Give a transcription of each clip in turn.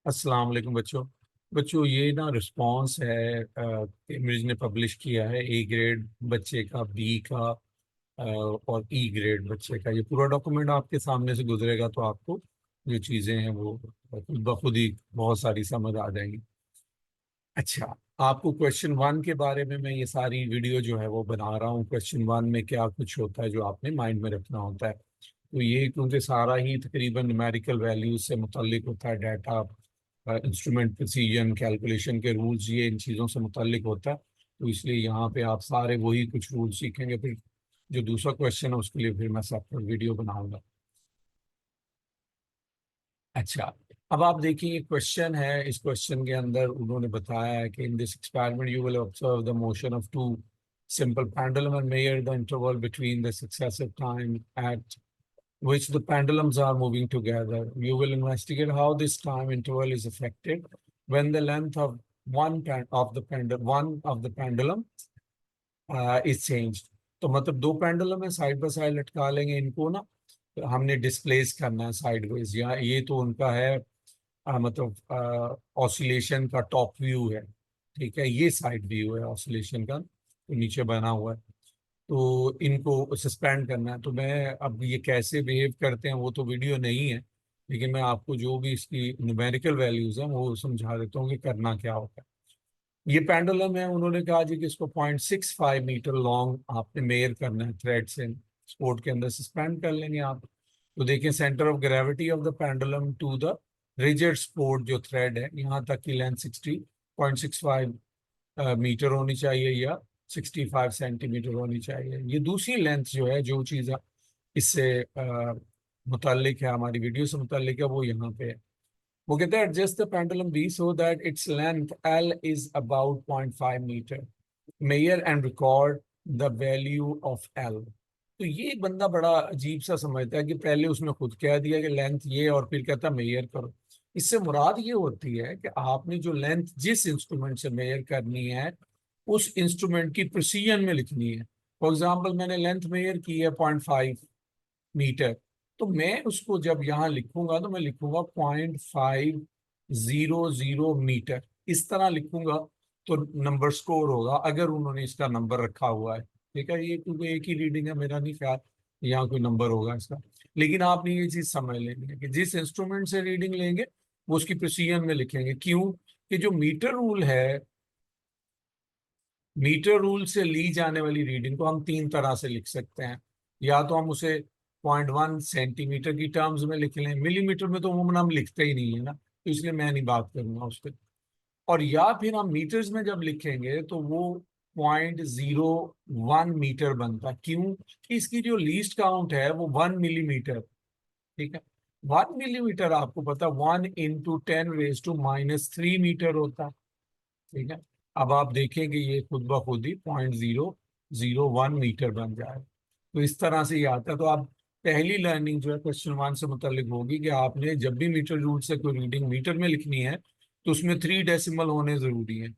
अस्सलाम वालेकुम बच्चों। बच्चों ये ना रिस्पांस है, कैम्ब्रिज ने पब्लिश किया है ए ग्रेड बच्चे का, बी का और ई ग्रेड बच्चे का। ये पूरा डॉक्यूमेंट आपके सामने से गुजरेगा तो आपको जो चीज़ें हैं वो खुद ब खुद ही बहुत सारी समझ आ जाएंगी। अच्छा, आपको क्वेश्चन वन के बारे में मैं ये सारी वीडियो जो है वो बना रहा हूँ। क्वेश्चन वन में क्या कुछ होता है जो आपने माइंड में रखना होता है। तो ये क्योंकि सारा ही तकरीबन न्यूमेरिकल वैल्यूज से मुतल्लिक होता है, डाटा, इंस्ट्रूमेंट प्रिसीजन, कैलकुलेशन के रूल्स, ये इन चीज़ों से मुतल्लिक होता है। तो इसलिए यहाँ पे आप सारे वही कुछ रूल सीखेंगे। फिर जो दूसरा क्वेश्चन है उसके लिए फिर मैं सेपरेट वीडियो बनाऊंगा। अच्छा, अब आप देखिए ये क्वेश्चन है। इस क्वेश्चन के अंदर उन्होंने बताया है कि in this experiment you will observe the motion of two simple pendulum and measure the interval between the successive time at which the pendulums are moving together. You will investigate how this time interval is affected when the length of one of the pendulum is changed. तो मतलब दो pendulum है, side by side लटका लेंगे इनको ना, तो हमने डिस्प्लेस करना है साइडवेज। या ये तो उनका है मतलब ऑसिलेशन का टॉप व्यू है। ठीक है, ये साइड व्यू है ऑसिलेशन का, तो नीचे बना हुआ है। तो इनको सस्पेंड करना है। तो मैं अब ये कैसे बिहेव करते हैं वो तो वीडियो नहीं है, लेकिन मैं आपको जो भी इसकी न्यूमेरिकल वैल्यूज हैं वो समझा देता हूँ कि करना क्या होता है। ये पेंडुलम है, उन्होंने कहा जी कि इसको 0.65 मीटर लॉन्ग आपने मेयर करना है थ्रेड से, स्पोर्ट के अंदर सस्पेंड कर लेंगे आप। तो देखिए centre of gravity of the pendulum to the rigid support जो थ्रेड है, यहाँ तक की लेंथ 60.65 मीटर होनी चाहिए या 65 सेंटीमीटर होनी चाहिए। ये दूसरी लेंथ जो है, जो चीज़ इससे मुतालिक है, हमारी वीडियो से मुतालिक है, वो यहाँ पे है। वो कहते हैं adjust the pendulum B so that its length L is about 0.5 meter. Measure and record the value of L. तो ये बंदा बड़ा अजीब सा समझता है कि पहले उसने खुद कह दिया कि लेंथ ये, और फिर कहता मेयर करो। इससे मुराद ये होती है कि आपने जो लेंथ जिस इंस्ट्रूमेंट से मेयर करनी है उस इंस्ट्रूमेंट की प्रिसीजन में लिखनी है। फॉर एग्जाम्पल मैंने लेंथ मेयर की है 0.5 मीटर, तो मैं उसको जब यहाँ लिखूंगा तो मैं लिखूंगा 0.500 मीटर, इस तरह लिखूंगा। तो नंबर स्कोर होगा अगर उन्होंने इसका नंबर रखा हुआ है। ठीक है, ये क्योंकि एक ही रीडिंग है, मेरा नहीं ख्याल यहाँ कोई नंबर होगा इसका। लेकिन आपने ये चीज समझ लेनी है कि जिस इंस्ट्रूमेंट से रीडिंग लेंगे वो उसकी प्रिसीजन में लिखेंगे। क्यों? कि जो मीटर रूल है, मीटर रूल से ली जाने वाली रीडिंग को हम तीन तरह से लिख सकते हैं। या तो हम उसे 0.1 सेंटीमीटर की टर्म्स में लिख लें, मिलीमीटर में तो अमूमन हम लिखते ही नहीं है ना, तो इसलिए मैं नहीं बात करूंगा उस पर। और या फिर हम मीटर्स में जब लिखेंगे तो वो 0.01 मीटर बनता है। क्यों? कि इसकी जो लीस्ट काउंट है वो 1 मिलीमीटर। ठीक है, 1 मिलीमीटर आपको पता, 1 × 10⁻³ मीटर होता है। ठीक है, अब आप देखेंगे ये खुद ब खुद ही 0.001 मीटर बन जाए। तो इस तरह से ये आता है। तो आप पहली लर्निंग जो है क्वेश्चन वन से मुतालिक होगी कि आपने जब भी मीटर रूल से कोई रीडिंग मीटर में लिखनी है तो उसमें 3 डेसिमल होने जरूरी है।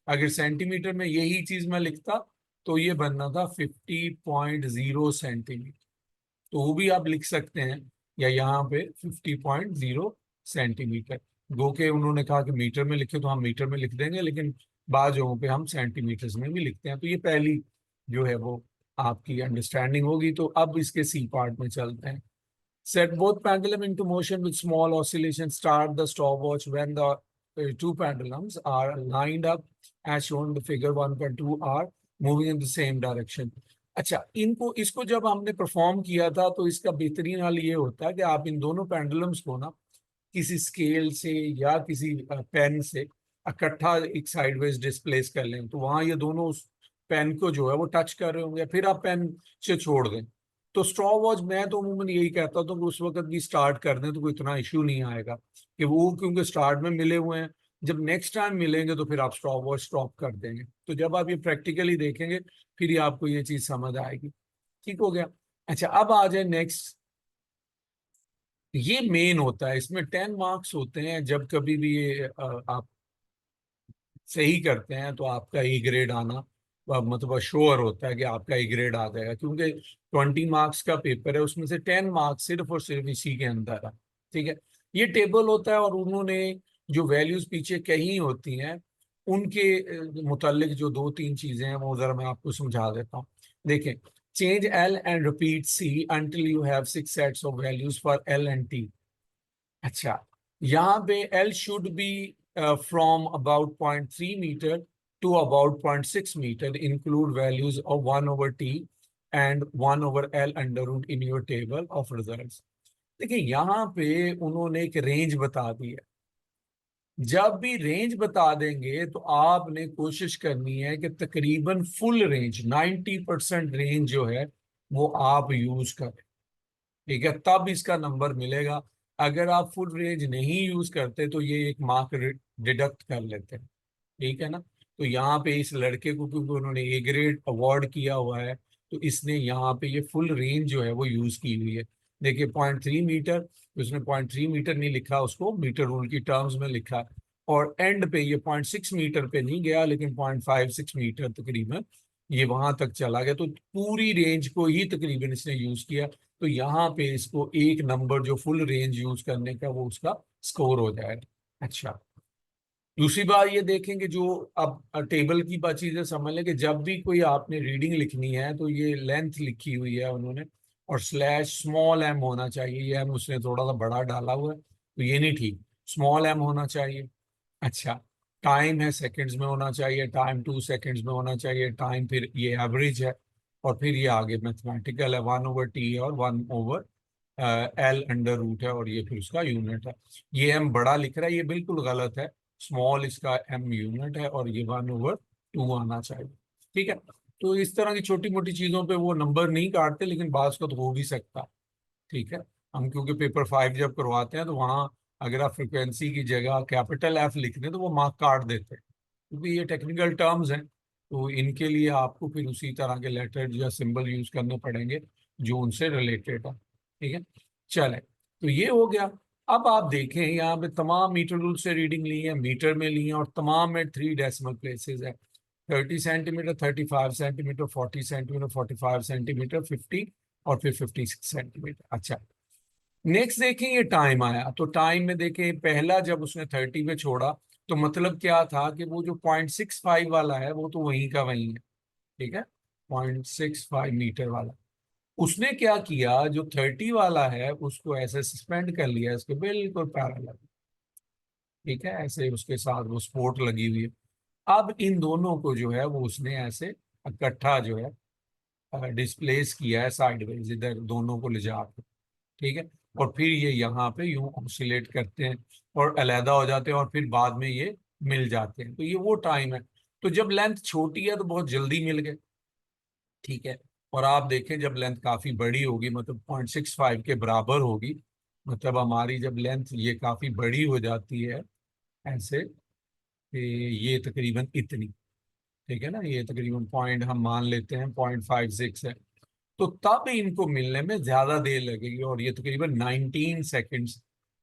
अगर सेंटीमीटर में यही चीज मैं लिखता तो ये बनना था 50.0 सेंटीमीटर। तो वो भी आप लिख सकते हैं, या यहाँ पे 50.0 सेंटीमीटर। गो के उन्होंने कहा कि मीटर में लिखे तो हम मीटर में लिख देंगे, लेकिन बाद जगहों पे हम सेंटीमीटर्स में भी लिखते हैं। तो ये पहली जो है वो आपकी अंडरस्टैंडिंग होगी। तो अब इसके सी पार्ट में चलते हैं। Set both pendulum into motion with small oscillation. Start the stopwatch when the two pendulums are lined up as shown in the figure 1.2 are moving in the same direction. अच्छा, इनको इसको जब हमने perform किया था तो इसका बेहतरीन हाल ये होता है कि आप इन दोनों पेंडुलम्स को ना किसी स्केल से या किसी पेन से इकट्ठा एक साइडवेज डिस्प्लेस कर लें, तो वहां ये दोनों उस पेन को जो है वो टच कर रहे होंगे, फिर आप पेन से छोड़ दें। तो स्ट्रॉ वॉच मैं तो अमूमन यही कहता हूँ कि उस वक्त भी स्टार्ट कर दें तो कोई इतना इशू नहीं आएगा, कि वो क्योंकि स्टार्ट में मिले हुए हैं, जब नेक्स्ट टाइम मिलेंगे तो फिर आप स्ट्रॉ वॉच स्टॉप कर देंगे। तो जब आप ये प्रैक्टिकली देखेंगे फिर ही आपको ये चीज समझ आएगी। ठीक हो गया। अच्छा, अब आ जाए नेक्स्ट। ये मेन होता है, इसमें 10 मार्क्स होते हैं। जब कभी भी ये आप सही करते हैं तो आपका ए ग्रेड आना मतलब श्योर होता है कि आपका ए ग्रेड आ जाएगा, क्योंकि 20 मार्क्स का पेपर है, उसमें से 10 मार्क्स सिर्फ और सिर्फ इसी के अंदर है। ठीक है, ये टेबल होता है और उन्होंने जो वैल्यूज पीछे कहीं होती हैं उनके मुतालिक जो दो तीन चीजें हैं वो जरा मैं आपको समझा देता हूँ। देखें, change L and repeat C until you have 6 sets of values for L and T. अच्छा, यहाँ पे L should be from about 0.3 metre to about 0.6 metre, include values of 1/t and 1/l under root in your table of results. देखिए, यहाँ पे उन्होंने एक range बता दी है। जब भी रेंज बता देंगे तो आपने कोशिश करनी है कि तकरीबन फुल रेंज 90% रेंज जो है वो आप यूज करें। ठीक है, तब इसका नंबर मिलेगा। अगर आप फुल रेंज नहीं यूज करते तो ये एक मार्क डिडक्ट कर लेते हैं। ठीक है ना। तो यहाँ पे इस लड़के को क्योंकि उन्होंने ए ग्रेड अवार्ड किया हुआ है तो इसने यहाँ पे ये फुल रेंज जो है वो यूज की हुई है। देखिए, 0.3 मीटर, उसने 0.3 मीटर नहीं लिखा, उसको मीटर रूल की टर्म्स में लिखा। और एंड पे ये 0.6 मीटर पे नहीं गया लेकिन 0.56 मीटर तकरीबन ये वहां तक चला गया। तो पूरी रेंज को ही तकरीबन इसने यूज किया। तो यहाँ पे इसको एक नंबर जो फुल रेंज यूज करने का वो उसका स्कोर हो जाएगा। अच्छा, दूसरी बात ये देखेंगे जो अब टेबल की बात चीजें समझ लें कि जब भी कोई आपने रीडिंग लिखनी है तो ये लेंथ लिखी हुई है उन्होंने और स्लैश स्मॉल एम होना चाहिए। ये एम उसने थोड़ा सा बड़ा डाला हुआ है तो ये नहीं ठीक, स्मॉल एम होना चाहिए। अच्छा, टाइम है सेकंड्स में होना चाहिए, टाइम 2 सेकंड्स में होना चाहिए, टाइम फिर ये एवरेज है और फिर ये आगे मैथमेटिकल है 1/t है और 1/l अंडर रूट है और ये फिर उसका यूनिट है। ये एम बड़ा लिख रहा है, ये बिल्कुल गलत है। स्मॉल इसका एम यूनिट है और ये 1/2 आना चाहिए। ठीक है। तो इस तरह की छोटी मोटी चीजों पे वो नंबर नहीं काटते लेकिन बात का तो हो भी सकता है। ठीक है। हम क्योंकि पेपर 5 जब करवाते हैं तो वहाँ अगर आप फ्रिक्वेंसी की जगह कैपिटल एफ लिख दें तो वो मार्क काट देते हैं क्योंकि ये टेक्निकल टर्म्स हैं। तो इनके लिए आपको फिर उसी तरह के लेटर या सिंबल यूज करने पड़ेंगे जो उनसे रिलेटेड है। ठीक है। चले, तो ये हो गया। अब आप देखें यहाँ पे तमाम मीटर रूल से रीडिंग ली है, मीटर में ली है और तमाम में 3 डेसिमल प्लेसेस है। 30 सेंटीमीटर, 35 सेंटीमीटर, 40 सेंटीमीटर, 45 सेंटीमीटर, 50 और फिर 56 सेंटीमीटर। अच्छा, नेक्स्ट देखें ये टाइम आया तो टाइम में देखें पहला जब उसने 30 में छोड़ा तो मतलब क्या था कि वो जो 0.65 वाला है वो तो वहीं का वहीं है। ठीक है, 0.65 मीटर वाला उसने क्या किया, जो 30 वाला है उसको ऐसे सस्पेंड कर लिया इसके बिल्कुल पैरेलल। ठीक है, ऐसे उसके साथ वो सपोर्ट लगी हुई है। अब इन दोनों को जो है वो उसने ऐसे इकट्ठा जो है डिस्प्लेस किया है साइडवेज इधर दोनों को ले जाकर। ठीक है, और फिर ये यहाँ पे यूं ऑसिलेट करते हैं और अलहदा हो जाते हैं और फिर बाद में ये मिल जाते हैं। तो ये वो टाइम है। तो जब लेंथ छोटी है तो बहुत जल्दी मिल गए। ठीक है, और आप देखें जब लेंथ काफी बड़ी होगी मतलब 0.65 के बराबर होगी, मतलब हमारी जब लेंथ ये काफी बड़ी हो जाती है ऐसे कि ये तकरीबन इतनी, ठीक है ना, ये तकरीबन पॉइंट हम मान लेते हैं 0.56 है। तो तब इनको मिलने में ज्यादा देर लगेगी और ये तकरीबन 19 सेकंड्स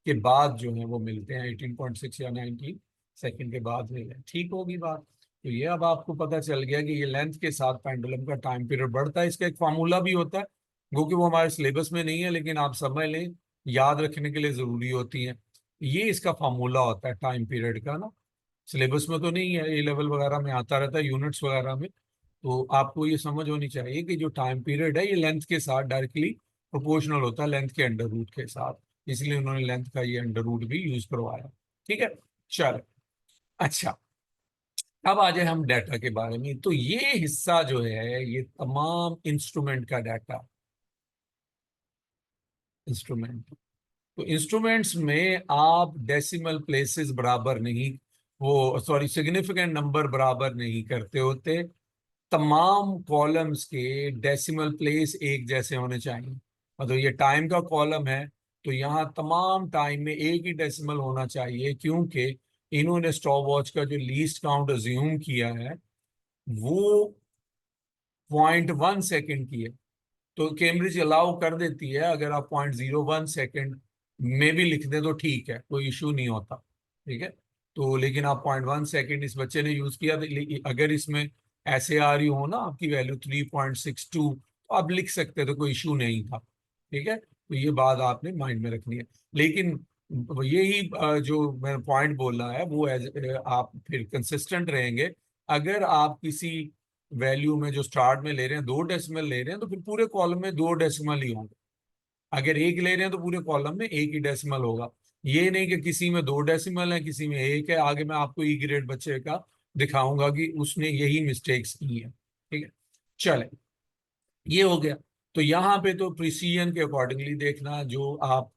के बाद जो है वो मिलते हैं, 18.6 या 19 सेकंड के बाद मिलते हैं। ठीक होगी बात। तो ये अब आपको पता चल गया कि ये लेंथ के साथ पेंडुलम का टाइम पीरियड बढ़ता है। इसका एक फार्मूला भी होता है जो कि वो हमारे सिलेबस में नहीं है लेकिन आप समझ लें, याद रखने के लिए जरूरी होती है। ये इसका फार्मूला होता है टाइम पीरियड का ना। सिलेबस में तो नहीं है, ए लेवल वगैरह में आता रहता है, यूनिट्स वगैरह में। तो आपको ये समझ होनी चाहिए कि जो टाइम पीरियड है ये लेंथ के साथ डायरेक्टली प्रोपोर्शनल होता है, लेंथ के अंडर रूट के साथ। इसलिए उन्होंने लेंथ का ये अंडर रूट भी यूज करवाया। ठीक है, चलो। अच्छा, अब आ जाए हम डाटा के बारे में। तो ये हिस्सा जो है ये तमाम इंस्ट्रूमेंट का डाटा, इंस्ट्रूमेंट। तो इंस्ट्रूमेंट्स में आप डेसिमल प्लेसेस बराबर नहीं, वो सॉरी सिग्निफिकेंट नंबर बराबर नहीं करते होते। तमाम कॉलम्स के डेसिमल प्लेस एक जैसे होने चाहिए। मतलब ये टाइम का कॉलम है तो यहाँ तमाम टाइम में एक ही डेसिमल होना चाहिए क्योंकि इन्होंने स्टॉप वॉच का जो लीस्ट काउंट अज्यूम किया है वो 0.1 सेकेंड की है। तो कैम्ब्रिज अलाउ कर देती है अगर आप 0.01 सेकेंड में भी लिख दें तो ठीक है, कोई इशू नहीं होता। ठीक है, तो लेकिन आप 0.1 सेकेंड इस बच्चे ने यूज किया अगर इसमें ऐसे आ रही हो ना आपकी वैल्यू 3.62 तो आप लिख सकते थे, कोई इशू नहीं था। ठीक है, तो ये बात आपने माइंड में रखनी है। लेकिन यही जो मैं पॉइंट बोल रहा है वो आप फिर कंसिस्टेंट रहेंगे। अगर आप किसी वैल्यू में जो स्टार्ट में ले रहे हैं 2 डेसिमल ले रहे हैं तो फिर पूरे कॉलम में 2 डेसिमल ही होंगे। अगर एक ले रहे हैं तो पूरे कॉलम में एक ही डेसिमल होगा। ये नहीं कि किसी में 2 डेसिमल है किसी में एक है। आगे मैं आपको ई ग्रेड बच्चे का दिखाऊंगा कि उसने यही मिस्टेक्स की है। ठीक है, चले, ये हो गया। तो यहाँ पे तो प्रिसीजन के अकॉर्डिंगली देखना, जो आप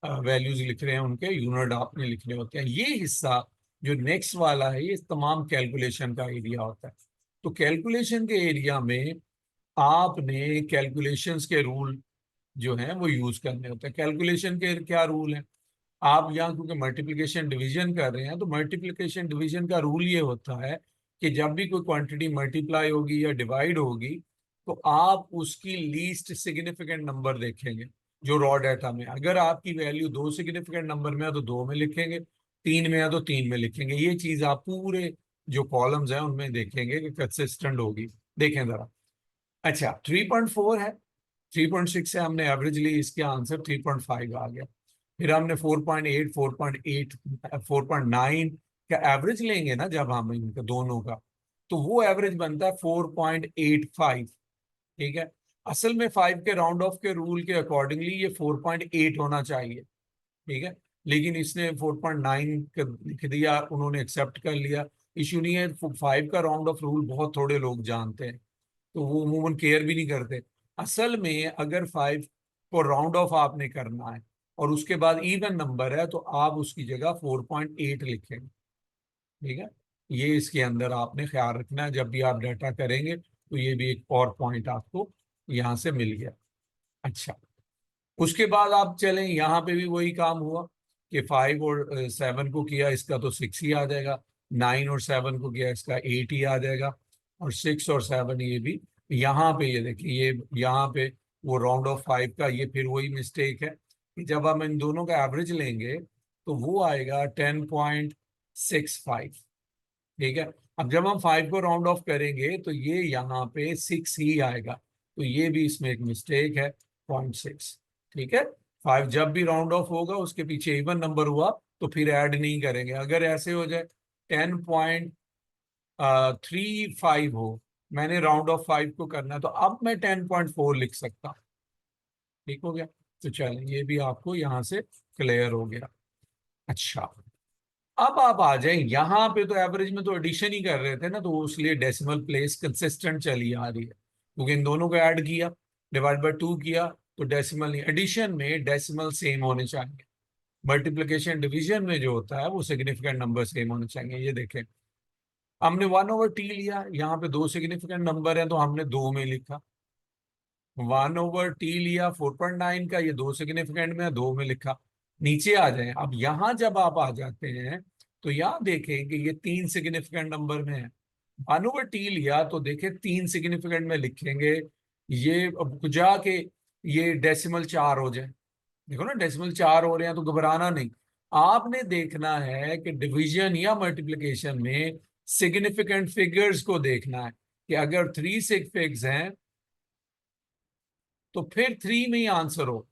वैल्यूज लिख रहे हैं उनके यूनिट आपने लिखने होते हैं। ये हिस्सा जो नेक्स्ट वाला है ये तमाम कैलकुलेशन का एरिया होता है। तो कैलकुलेशन के एरिया में आपने कैलकुलेशंस के रूल जो हैं वो यूज करने होते हैं। कैलकुलेशन के क्या रूल हैं? आप यहाँ क्योंकि मल्टीप्लिकेशन डिवीजन कर रहे हैं तो मल्टीप्लिकेशन डिवीजन का रूल ये होता है कि जब भी कोई क्वांटिटी मल्टीप्लाई होगी या डिवाइड होगी तो आप उसकी लीस्ट सिग्निफिकेंट नंबर देखेंगे। जो रॉ डाटा में अगर आपकी वैल्यू 2 सिग्निफिकेंट नंबर में है तो 2 में लिखेंगे, 3 में है तो 3 में लिखेंगे। ये चीज आप पूरे जो कॉलम्स हैं उनमें देखेंगे कि कंसिस्टेंट होगी। देखें जरा। अच्छा, 3.4 है, 3.6 से हमने एवरेज ली, इसके आंसर 3.5 आ गया। फिर हमने 4.8, 4.8, 4.9 का एवरेज लेंगे ना जब हम इनका दोनों का, तो वो एवरेज बनता है 4.85। ठीक है, असल में 5 के राउंड ऑफ के रूल के अकॉर्डिंगली ये 4.8 होना चाहिए। ठीक है, लेकिन इसने 4.9 लिख दिया, उन्होंने एक्सेप्ट कर लिया। इशू नहीं है, 5 का राउंड ऑफ रूल बहुत थोड़े लोग जानते हैं तो वो अमूमन केयर भी नहीं करते। असल में अगर 5 को राउंड ऑफ आपने करना है और उसके बाद इवन नंबर है तो आप उसकी जगह 4.8 लिखेंगे। ठीक है, ये इसके अंदर आपने ख्याल रखना है जब भी आप डाटा करेंगे। तो ये भी एक और पॉइंट आपको यहाँ से मिल गया। अच्छा, उसके बाद आप चलें, यहाँ पे भी वही काम हुआ कि 5 और 7 को किया, इसका तो 6 ही आ जाएगा। 9 और 7 को किया, इसका 8 ही आ जाएगा। और 6 और 7 ये भी यहाँ पे, ये देखिए, ये यहाँ पे वो राउंड ऑफ 5 का ये फिर वही मिस्टेक है कि जब हम इन दोनों का एवरेज लेंगे तो वो आएगा 10.65। ठीक है, अब जब हम 5 को राउंड ऑफ करेंगे तो ये यहाँ पे 6 ही आएगा। तो ये भी इसमें एक मिस्टेक है, 0.6। ठीक है, 5 जब भी राउंड ऑफ होगा उसके पीछे इवन नंबर हुआ तो फिर ऐड नहीं करेंगे। अगर ऐसे हो जाए 10.35 हो, मैंने राउंड ऑफ 5 को करना है तो अब मैं 10.4 लिख सकता हूँ। ठीक हो गया, तो चलिए ये भी आपको यहाँ से क्लियर हो गया। अच्छा, अब आप आ जाए यहाँ पे, तो एवरेज में तो एडिशन ही कर रहे थे ना, तो इसलिए डेसिमल प्लेस कंसिस्टेंट चली आ रही है क्योंकि इन दोनों को ऐड किया, डिवाइड बाय 2 किया तो डेसिमल नहीं। एडिशन में डेसिमल सेम होने चाहिए, मल्टीप्लिकेशन डिवीजन में जो होता है वो सिग्निफिकेंट नंबर सेम होने चाहिए। ये देखें, हमने 1/t लिया, यहाँ पे 2 सिग्निफिकेंट नंबर है तो हमने 2 में लिखा। 1/t लिया 4.9 का, ये 2 सिग्निफिकेंट में है, 2 में लिखा। नीचे आ जाए, अब यहाँ जब आप आ जाते हैं तो यहाँ देखें कि ये 3 सिग्निफिकेंट नंबर में है। 1/t लिया तो देखें 3 सिग्निफिकेंट में लिखेंगे। ये अब जाके ये डेसिमल 4 हो जाए, देखो ना डेसिमल 4 हो रहे हैं तो घबराना नहीं। आपने देखना है कि डिवीजन या मल्टीप्लिकेशन में सिग्निफिकेंट फिगर्स को देखना है कि अगर 3 सिग फिग्स हैं तो फिर 3 में ही आंसर हो।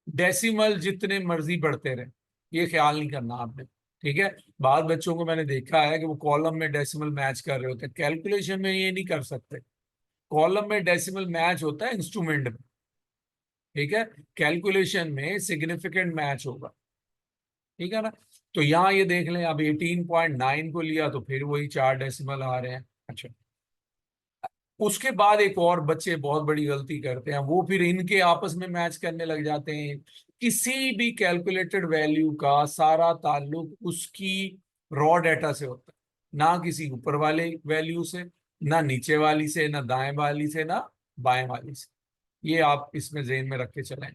डेसिमल जितने मर्जी बढ़ते रहे, ये ख्याल नहीं करना आपने। ठीक है, बाद बच्चों को मैंने देखा है कि वो कॉलम में डेसिमल मैच कर रहे होते हैं, कैलकुलेशन में ये नहीं कर सकते। कॉलम में डेसिमल मैच होता है इंस्ट्रूमेंट में, ठीक है, कैलकुलेशन में सिग्निफिकेंट मैच होगा। ठीक है ना, तो यहाँ ये देख लें, अब 18.9 को लिया तो फिर वही 4 डेसिमल आ रहे हैं। अच्छा, उसके बाद एक और बच्चे बहुत बड़ी गलती करते हैं, वो फिर इनके आपस में मैच करने लग जाते हैं। किसी भी कैलकुलेटेड वैल्यू का सारा ताल्लुक उसकी रॉ डाटा से होता है, ना किसी ऊपर वाले वैल्यू से, ना नीचे वाली से, ना दाएं वाली से, ना बाएं वाली से। ये आप इसमें ज़हन में रख के चलें।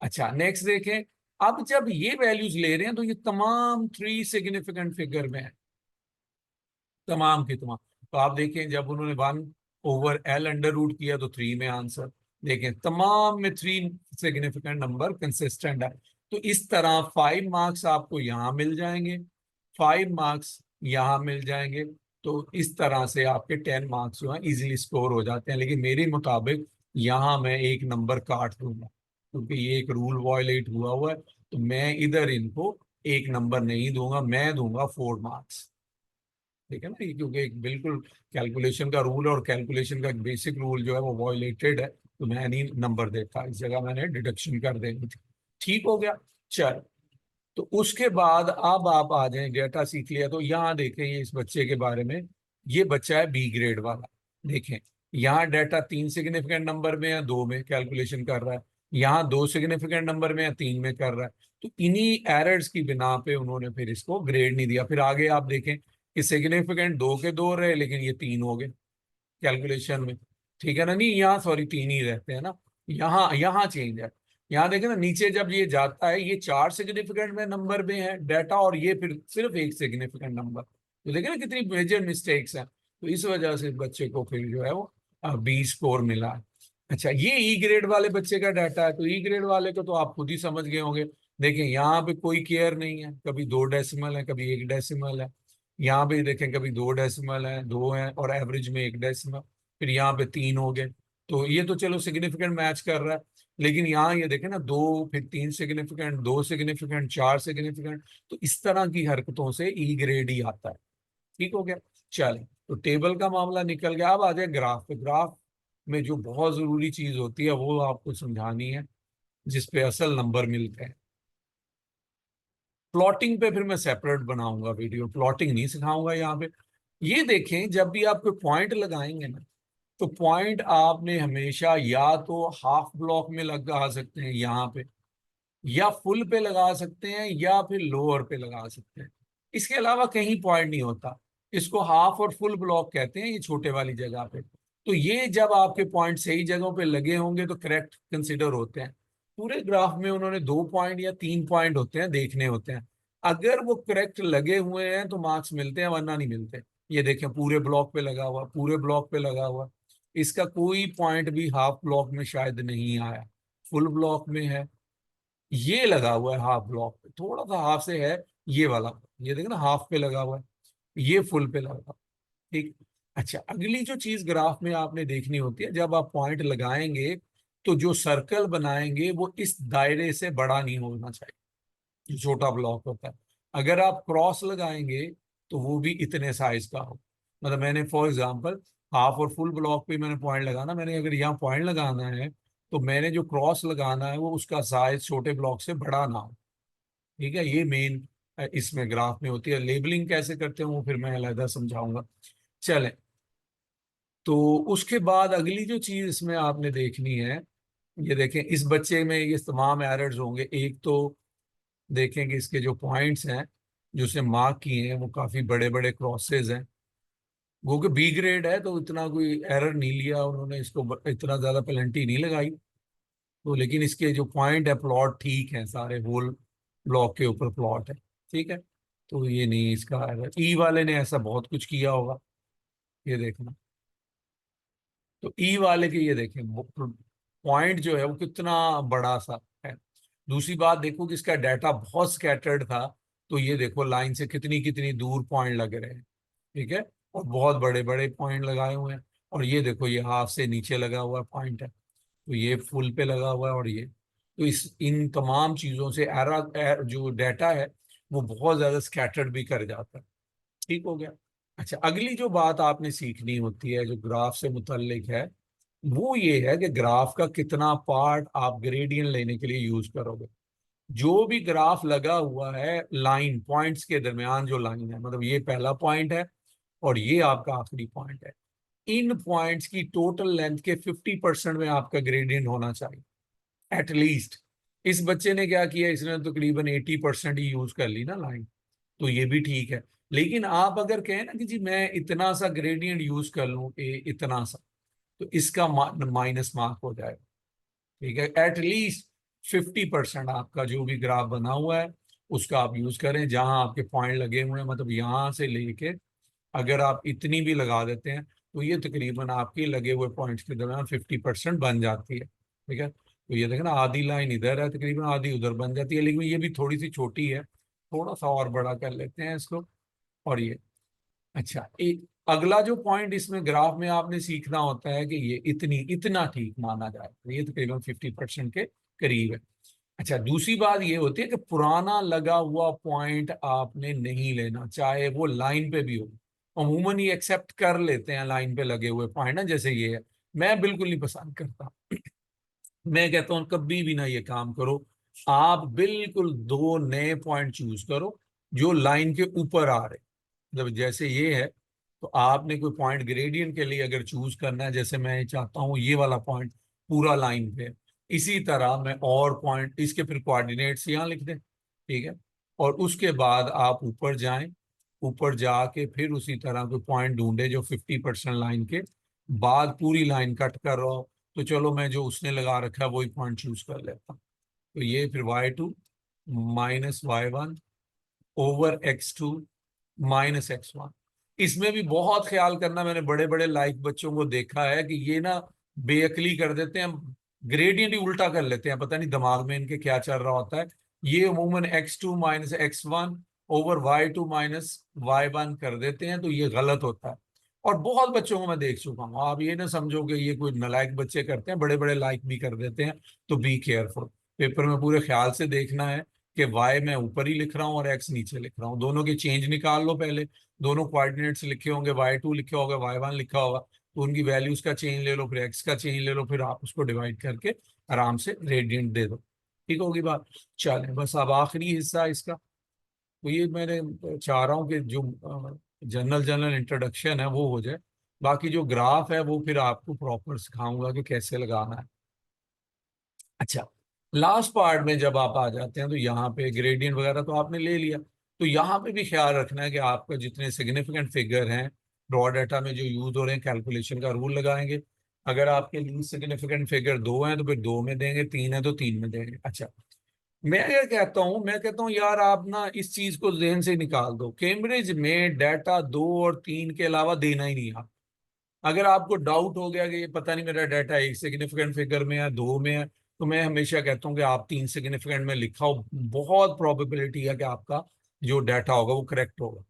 अच्छा, नेक्स्ट देखें, अब जब ये वैल्यूज ले रहे हैं तो ये तमाम 3 सिग्निफिकेंट फिगर में है, तमाम के तमाम। तो आप देखें जब उन्होंने 1/L अंडर रूट किया तो 3 में आंसर, देखें तमाम में 3 सिग्निफिकेंट नंबर कंसिस्टेंट है। तो इस तरह 5 मार्क्स आपको यहाँ मिल जाएंगे, 5 मार्क्स यहाँ मिल जाएंगे। तो इस तरह से आपके 10 मार्क्स जो है इजीली स्कोर हो जाते हैं। लेकिन मेरे मुताबिक यहाँ मैं एक नंबर काट दूंगा क्योंकि ये एक रूल वायलेट हुआ है। तो मैं इधर इनको 1 नंबर नहीं दूंगा, मैं दूंगा 4 मार्क्स। ठीक है ना, ये क्योंकि एक बिल्कुल कैलकुलेशन का रूल और कैलकुलेशन का बेसिक रूल जो है वो वॉयलेटेड है, तो मैं नहीं नंबर देता, इस जगह मैंने डिडक्शन कर देनी थी। ठीक हो गया। चल, तो उसके बाद अब आप आ जाएं, डेटा सीख लिया तो यहाँ देखें ये इस बच्चे के बारे में। ये बच्चा है बी ग्रेड वाला। देखें, यहाँ डेटा 3 सिग्निफिकेंट नंबर में या 2 में कैलकुलेशन कर रहा है, यहाँ 2 सिग्निफिकेंट नंबर में या 3 में कर रहा है। तो इन्हीं एरर्स की बिना पे उन्होंने फिर इसको ग्रेड नहीं दिया। फिर आगे आप देखें कि सिग्निफिकेंट 2 के 2 रहे, लेकिन ये 3 हो गए कैलकुलेशन में। ठीक है ना, नहीं यहाँ सॉरी 3 ही रहते हैं ना, यहाँ यहाँ चेंज है। यहाँ देखें ना, नीचे जब ये जाता है ये 4 सिग्निफिकेंट में नंबर में है डेटा, और ये फिर सिर्फ 1 सिग्निफिकेंट नंबर। तो देखें ना कितनी मेजर मिस्टेक्स हैं। तो इस वजह से बच्चे को फिर जो है वो बी स्कोर मिला है। अच्छा, ये ई ग्रेड वाले बच्चे का डाटा है। तो ई ग्रेड वाले को तो आप खुद ही समझ गए होंगे। देखें यहाँ पे कोई केयर नहीं है, कभी 2 डेसिमल है, कभी 1 डेसिमल है। यहाँ पे देखें कभी 2 डेसिमल है, 2 है, और एवरेज में 1 डेसिमल। फिर यहाँ पे 3 हो गए। तो ये तो चलो सिग्निफिकेंट मैच कर रहा है। लेकिन यहाँ ये देखें ना, 2 फिर 3 सिग्निफिकेंट, 2 सिग्निफिकेंट, 4 सिग्निफिकेंट। तो इस तरह की हरकतों से ई ग्रेड ही आता है। ठीक हो गया। चले, तो टेबल का मामला निकल गया। अब आ जाए ग्राफ पे। ग्राफ में जो बहुत जरूरी चीज होती है वो आपको समझानी है, जिसपे असल नंबर मिलते हैं। प्लॉटिंग पे फिर मैं सेपरेट बनाऊंगा वीडियो, प्लॉटिंग नहीं सिखाऊंगा यहाँ पे। ये देखें, जब भी आप कोई पॉइंट लगाएंगे ना, तो पॉइंट आपने हमेशा या तो हाफ ब्लॉक में लगा सकते हैं यहाँ पे, या फुल पे लगा सकते हैं, या फिर लोअर पे लगा सकते हैं। इसके अलावा कहीं पॉइंट नहीं होता। इसको हाफ और फुल ब्लॉक कहते हैं, ये छोटे वाली जगह पे। तो ये जब आपके पॉइंट सही जगहों पे लगे होंगे तो करेक्ट कंसिडर होते हैं। पूरे ग्राफ में उन्होंने 2 पॉइंट या 3 पॉइंट होते हैं, देखने होते हैं। अगर वो करेक्ट लगे हुए हैं तो मार्क्स मिलते हैं, वरना नहीं मिलते। ये देखें, पूरे ब्लॉक पे लगा हुआ, पूरे ब्लॉक पे लगा हुआ। इसका कोई पॉइंट भी हाफ ब्लॉक में शायद नहीं आया, फुल ब्लॉक में है। ये लगा हुआ है हाफ ब्लॉक पे, थोड़ा सा हाफ से है ये वाला। ये देखो ना, हाफ पे लगा हुआ है, ये फुल पे लगा हुआ है। ठीक। अच्छा, अगली जो चीज ग्राफ में आपने देखनी होती है, जब आप पॉइंट लगाएंगे तो जो सर्कल बनाएंगे वो इस दायरे से बड़ा नहीं होना चाहिए, जो छोटा ब्लॉक होता है। अगर आप क्रॉस लगाएंगे तो वो भी इतने साइज का हो। मतलब मैंने फॉर एग्जांपल हाफ और फुल ब्लॉक पे मैंने पॉइंट लगाना, मैंने अगर यहाँ पॉइंट लगाना है तो मैंने जो क्रॉस लगाना है वो उसका साइज छोटे ब्लॉक से बड़ा ना हो। ठीक है, ये मेन इसमें ग्राफ में होती है। लेबलिंग कैसे करते हैं वो फिर मैं अलग समझाऊंगा। चलें, तो उसके बाद अगली जो चीज इसमें आपने देखनी है, ये देखें इस बच्चे में ये तमाम एरर्स होंगे। एक तो देखेंगे इसके जो पॉइंट्स हैं जो उसने मार्क किए हैं वो काफी बड़े बड़े क्रॉसेज हैं। वो कि बी ग्रेड है तो इतना कोई एरर नहीं लिया उन्होंने, इसको इतना ज्यादा पेनल्टी नहीं लगाई। तो लेकिन इसके जो पॉइंट है, प्लॉट ठीक है, सारे होल ब्लॉक के ऊपर प्लॉट है। ठीक है, तो ये नहीं इसका एरर। ई वाले ने ऐसा बहुत कुछ किया होगा, ये देखना। तो ई वाले के ये देखें, पॉइंट जो है वो कितना बड़ा सा है। दूसरी बात देखो कि इसका डाटा बहुत स्कैटर्ड था। तो ये देखो लाइन से कितनी कितनी दूर पॉइंट लग रहे हैं। ठीक है, और बहुत बड़े बड़े पॉइंट लगाए हुए हैं। और ये देखो ये हाफ से नीचे लगा हुआ पॉइंट है, तो ये फुल पे लगा हुआ है। और ये तो इस इन तमाम चीजों से जो डाटा है वो बहुत ज्यादा स्कैटर्ड भी कर जाता है। ठीक हो गया। अच्छा, अगली जो बात आपने सीखनी होती है जो ग्राफ से मुतल्लिक है, वो ये है कि ग्राफ का कितना पार्ट आप ग्रेडियंट लेने के लिए यूज करोगे। जो भी ग्राफ लगा हुआ है लाइन पॉइंट्स के दरमियान, जो लाइन है मतलब ये पहला पॉइंट है और ये आपका आखिरी पॉइंट है, इन पॉइंट्स की टोटल लेंथ के 50% में आपका ग्रेडियंट होना चाहिए एटलीस्ट। इस बच्चे ने क्या किया, इसने तो तकरीबन 80% ही यूज कर ली ना लाइन, तो ये भी ठीक है। लेकिन आप अगर कहें ना कि जी मैं इतना सा ग्रेडियंट यूज कर लूं, इतना सा, तो इसका माइनस मार्क हो जाएगा। ठीक है, एटलीस्ट 50% आपका जो भी ग्राफ बना हुआ है उसका आप यूज करें। जहां आपके पॉइंट लगे हुए हैं, मतलब यहां से लेके अगर आप इतनी भी लगा देते हैं तो ये तकरीबन आपके लगे हुए पॉइंट्स के दरमियान 50% बन जाती है। ठीक है, तो ये देखें ना, आधी लाइन इधर है तकरीबन, आधी उधर बन जाती है। लेकिन ये भी थोड़ी सी छोटी है, थोड़ा सा और बड़ा कर लेते हैं इसको। और ये अच्छा, एक अगला जो पॉइंट इसमें ग्राफ में आपने सीखना होता है कि ये इतना ठीक माना जाए, तो ये तकरीबन 50% के करीब है। अच्छा, दूसरी बात ये होती है कि पुराना लगा हुआ पॉइंट आपने नहीं लेना, चाहे वो लाइन पे भी हो। अमूमन ये एक्सेप्ट कर लेते हैं लाइन पे लगे हुए पॉइंट ना, जैसे ये है। मैं बिल्कुल नहीं पसंद करता। मैं कहता हूँ कभी भी ना ये काम करो। आप बिल्कुल दो नए पॉइंट चूज करो जो लाइन के ऊपर आ रहे। जब जैसे ये है, तो आपने कोई पॉइंट ग्रेडियंट के लिए अगर चूज करना है, जैसे मैं चाहता हूँ ये वाला पॉइंट पूरा लाइन पे है, इसी तरह मैं और पॉइंट इसके फिर कोऑर्डिनेट्स यहाँ लिख दें, ठीक है। और उसके बाद आप ऊपर जाएं, ऊपर जाके फिर उसी तरह कोई पॉइंट ढूंढे जो 50% लाइन के बाद पूरी लाइन कट कर रहा हो। तो चलो मैं जो उसने लगा रखा है वही पॉइंट चूज कर लेता हूँ। तो ये फिर y2 minus y1 over x2 minus x1। इसमें भी बहुत ख्याल करना, मैंने बड़े बड़े लाइक बच्चों को देखा है कि ये ना बेअकली कर देते हैं, ग्रेडियंट ही उल्टा कर लेते हैं, पता नहीं दिमाग में इनके क्या चल रहा होता है। ये अमूमन x2 minus x1 over y2 minus y1 कर देते हैं, तो ये गलत होता है। और बहुत बच्चों को मैं देख चुका हूँ, आप ये ना समझो कि ये कोई नालायक बच्चे करते हैं, बड़े बड़े लाइक भी कर देते हैं। तो बी केयरफुल, पेपर में पूरे ख्याल से देखना है कि y मैं ऊपर ही लिख रहा हूँ और x नीचे लिख रहा हूँ, दोनों के चेंज निकाल लो पहले। दोनों कोऑर्डिनेट्स लिखे होंगे, y2 लिखा होगा, y1 लिखा होगा, तो उनकी वैल्यूज का चेंज ले लो, फिर x का चेंज ले लो, फिर आप उसको डिवाइड करके आराम से रेडियंट दे दो। ठीक होगी बात। चलें, बस अब आखिरी हिस्सा इसका, तो ये मैंने चाह रहा हूँ कि जो जनरल जनरल इंट्रोडक्शन है वो हो जाए। बाकी जो ग्राफ है वो फिर आपको प्रॉपर सिखाऊंगा कि कैसे लगाना है। अच्छा, लास्ट पार्ट में जब आप आ जाते हैं तो यहाँ पे ग्रेडियंट वगैरह तो आपने ले लिया। तो यहाँ पे भी ख्याल रखना है कि आपका जितने सिग्निफिकेंट फिगर हैं रॉ डाटा में जो यूज हो रहे हैं, कैलकुलेशन का रूल लगाएंगे। अगर आपके लिए सिग्निफिकेंट फिगर दो हैं तो फिर दो में देंगे, तीन है तो तीन में देंगे। अच्छा, मैं कहता हूँ यार आप ना इस चीज को जहन से निकाल दो, कैम्ब्रिज में डाटा दो और तीन के अलावा देना ही नहीं। अगर आपको डाउट हो गया कि ये पता नहीं मेरा डाटा एक सिग्निफिकेंट फिगर में है दो में है, तो मैं हमेशा कहता हूँ कि आप तीन सिग्निफिकेंट में लिखा हो, बहुत प्रोबेबिलिटी है कि आपका जो डाटा होगा वो करेक्ट होगा।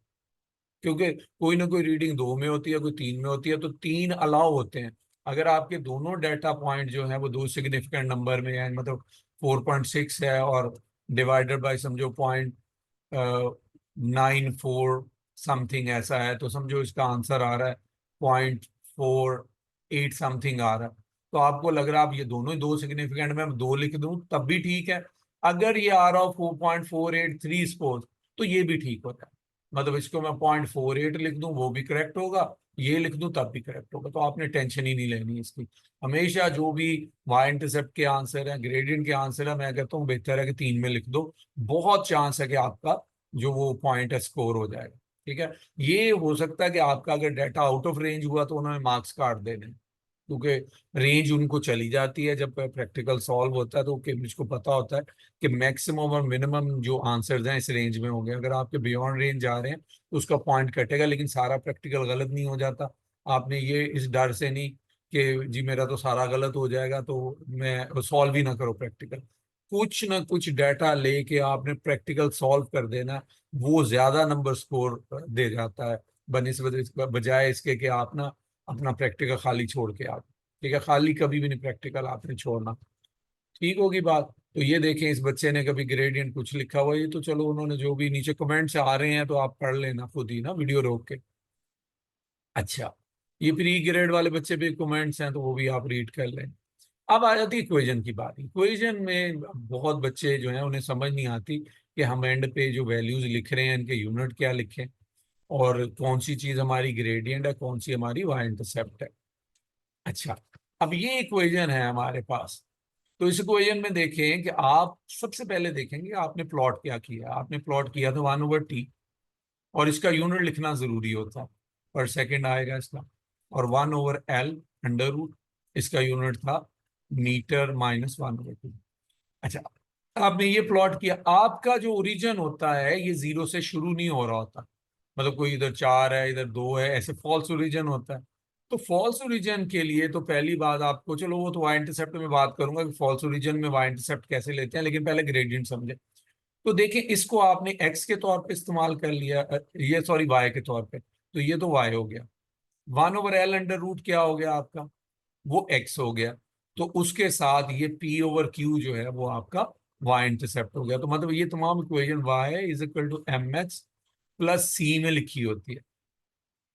क्योंकि कोई ना कोई रीडिंग दो में होती है, कोई तीन में होती है, तो तीन अलाउ होते हैं। अगर आपके दोनों डाटा पॉइंट जो है वो दो सिग्निफिकेंट नंबर में है, मतलब 4.6 है और डिवाइडेड बाय समझो 0.94 समथिंग ऐसा है, तो समझो इसका आंसर आ रहा है 0.48 समथिंग आ रहा है। तो आपको लग रहा है आप ये दोनों ही दो सिग्निफिकेंट में दो लिख दूं तब भी ठीक है। अगर ये आ रहा हो 4.483 सपोज, तो ये भी ठीक होता है। मतलब इसको मैं 0.48 लिख दूं वो भी करेक्ट होगा, ये लिख दूं तब भी करेक्ट होगा। तो आपने टेंशन ही नहीं लेनी इसकी। हमेशा जो भी वाई इंटरसेप्ट के आंसर है, ग्रेडियंट के आंसर है, मैं कहता हूँ बेहतर है कि तीन में लिख दो। बहुत चांस है कि आपका जो वो पॉइंट है स्कोर हो जाएगा। ठीक है। ये हो सकता है कि आपका अगर डाटा आउट ऑफ रेंज हुआ तो उन्होंने मार्क्स काट देने, क्योंकि रेंज उनको चली जाती है जब प्रैक्टिकल सॉल्व होता है, तो कैम्ब्रिज को पता होता है कि मैक्सिमम और मिनिमम जो आंसर्स हैं इस रेंज में होंगे। अगर आपके बियॉन्ड रेंज जा रहे हैं तो उसका पॉइंट कटेगा, लेकिन सारा प्रैक्टिकल गलत नहीं हो जाता। आपने ये इस डर से नहीं कि जी मेरा तो सारा गलत हो जाएगा तो मैं सॉल्व ही ना करो प्रैक्टिकल। कुछ ना कुछ डाटा लेके आपने प्रैक्टिकल सॉल्व कर देना, वो ज्यादा नंबर स्कोर दे जाता है बनिस्बत बजाय इसके कि आप ना अपना प्रैक्टिकल खाली छोड़ के आप। ठीक है, खाली कभी भी नहीं प्रैक्टिकल आपने छोड़ना। ठीक होगी बात। तो ये देखें, इस बच्चे ने कभी ग्रेडियंट कुछ लिखा हुआ, ये तो चलो उन्होंने जो भी नीचे कमेंट्स आ रहे हैं तो आप पढ़ लेना खुद ही ना वीडियो रोक के। अच्छा, ये प्री ग्रेड वाले बच्चे भी कमेंट्स हैं तो वो भी आप रीड कर लें। अब आ जाती है इक्वेशन की बात। इक्वेशन में बहुत बच्चे जो हैं उन्हें समझ नहीं आती कि हम एंड पे जो वैल्यूज लिख रहे हैं इनके यूनिट क्या लिखें, और कौन सी चीज हमारी ग्रेडियंट है, कौन सी हमारी वाई इंटरसेप्ट है। अच्छा, अब ये इक्वेशन है हमारे पास। तो इस इक्वेशन में देखें कि आप सबसे पहले देखेंगे आपने प्लॉट क्या किया। आपने प्लॉट किया था 1/t, और इसका यूनिट लिखना जरूरी होता है, पर सेकंड आएगा इसका। और 1/l अंडर रूट, इसका यूनिट था मीटर माइनस 1/2। अच्छा, आपने ये प्लॉट किया, आपका जो ओरिजिन होता है ये जीरो से शुरू नहीं हो रहा होता। मतलब कोई इधर चार है इधर दो है, ऐसे फॉल्स ओरिजिन होता है। तो फॉल्स ओरिजिन के लिए तो पहली बात आपको, चलो वो तो वाई इंटरसेप्ट में बात करूंगा कि फॉल्स ओरिजिन में वाई इंटरसेप्ट कैसे लेते हैं, लेकिन पहले ग्रेडियंट समझे। तो देखिए, इसको आपने एक्स के तौर पे इस्तेमाल कर लिया, ये सॉरी वाई के तौर पे, तो ये तो वाई हो गया। 1/l अंडर रूट क्या हो गया आपका, वो एक्स हो गया। तो उसके साथ ये p/q जो है वो आपका y इंटरसेप्ट हो गया। तो मतलब ये तमाम equation y is equal to M X plus C में लिखी होती है।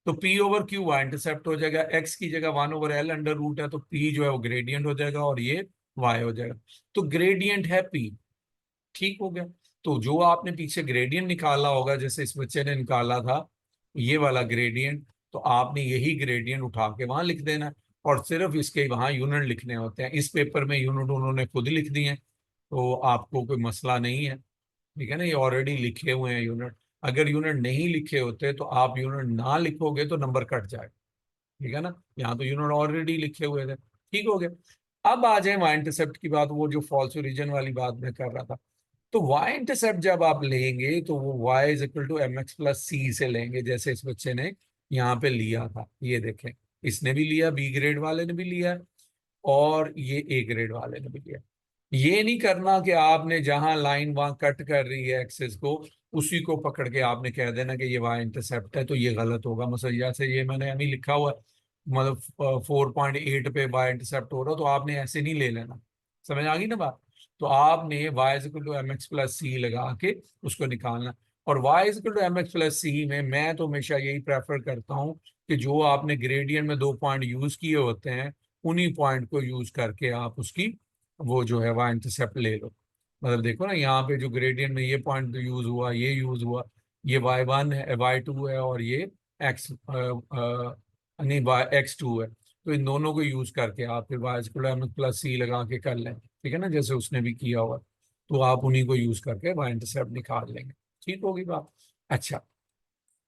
तो p over Q y intercept हो जाएगा, x की जगह 1/l अंडर रूट है, तो p जो है वो ग्रेडियंट हो जाएगा और ये y हो जाएगा। तो ग्रेडियंट है p, ठीक हो गया। तो जो आपने पीछे ग्रेडियंट निकाला होगा, जैसे इस बच्चे ने निकाला था ये वाला ग्रेडियंट, तो आपने यही ग्रेडियंट उठा के वहां लिख देना है और सिर्फ इसके वहां यूनिट लिखने होते हैं। इस पेपर में यूनिट उन्होंने खुद लिख दिए हैं, तो आपको कोई मसला नहीं है, ठीक है ना, ये ऑलरेडी लिखे हुए हैं यूनिट। अगर यूनिट नहीं लिखे होते तो आप यूनिट ना लिखोगे तो नंबर कट जाएगा, ठीक है ना। यहाँ तो यूनिट ऑलरेडी लिखे हुए थे, ठीक हो गया। अब आ जाए वाई इंटरसेप्ट की बात, वो जो फॉल्स ओरिजिन वाली बात मैं कर रहा था। तो वाई इंटरसेप्ट जब आप लेंगे तो वो y is equal to M X plus C से लेंगे, जैसे इस बच्चे ने यहाँ पे लिया था। ये देखें, इसने भी लिया, बी ग्रेड वाले ने भी लिया और ये ए ग्रेड वाले ने भी लिया। ये नहीं करना कि आपने जहां लाइन वहां कट कर रही है एक्सेस को, उसी को पकड़ के आपने कह देना कि ये वाई इंटरसेप्ट है, तो ये गलत होगा। मतलब जैसे ये मैंने अभी लिखा हुआ है, मतलब 4.8 पे वाई इंटरसेप्ट हो रहा, तो आपने ऐसे नहीं ले लेना। समझ आ गई ना बात। तो आपने Y is equal to M X plus C लगा के उसको निकालना। और Y is equal to M X plus C में मैं तो हमेशा यही प्रेफर करता हूँ कि जो आपने ग्रेडियंट में 2 पॉइंट यूज किए होते हैं, उन्हीं पॉइंट को यूज करके आप उसकी वो जो है वह इंटरसेप्ट ले लो। मतलब देखो ना, यहाँ पे जो ग्रेडियंट में ये पॉइंट यूज हुआ, ये यूज हुआ, ये y1 है, y2 है, और ये x नहीं x2 है। तो इन दोनों को यूज करके आप फिर y स्क्वायर प्लस सी लगा के कर लें, ठीक है ना, जैसे उसने भी किया हुआ। तो आप उन्हीं को यूज करके y इंटरसेप्ट निकाल लेंगे, ठीक होगी बात। अच्छा,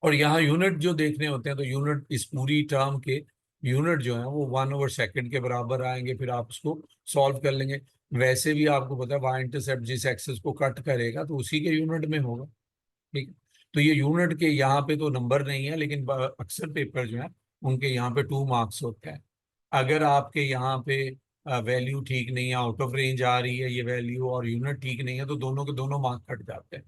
और यहाँ यूनिट जो देखने होते हैं, तो यूनिट इस पूरी टर्म के यूनिट जो है वो 1/सेकंड के बराबर आएंगे, फिर आप उसको सॉल्व कर लेंगे। वैसे भी आपको पता है वाई इंटरसेप्ट जिस एक्सेस को कट करेगा तो उसी के यूनिट में होगा, ठीक है। तो ये यूनिट के यहाँ पे तो नंबर नहीं है, लेकिन अक्सर पेपर जो है उनके यहाँ पे 2 मार्क्स होते हैं। अगर आपके यहाँ पे वैल्यू ठीक नहीं है, आउट ऑफ रेंज आ रही है ये वैल्यू, और यूनिट ठीक नहीं है, तो दोनों के दोनों मार्क्स कट जाते हैं,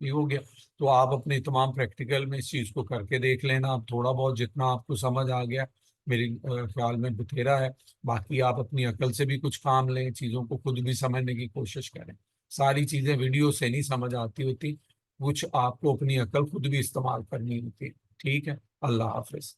ये हो गया। तो आप अपने तमाम प्रैक्टिकल में इस चीज़ को करके देख लेना। आप थोड़ा बहुत जितना आपको समझ आ गया, मेरे ख्याल में बतेरा है। बाकी आप अपनी अकल से भी कुछ काम लें, चीज़ों को खुद भी समझने की कोशिश करें। सारी चीज़ें वीडियो से नहीं समझ आती होती, कुछ आपको अपनी अकल खुद भी इस्तेमाल करनी होती है। ठीक है, अल्लाह हाफिज।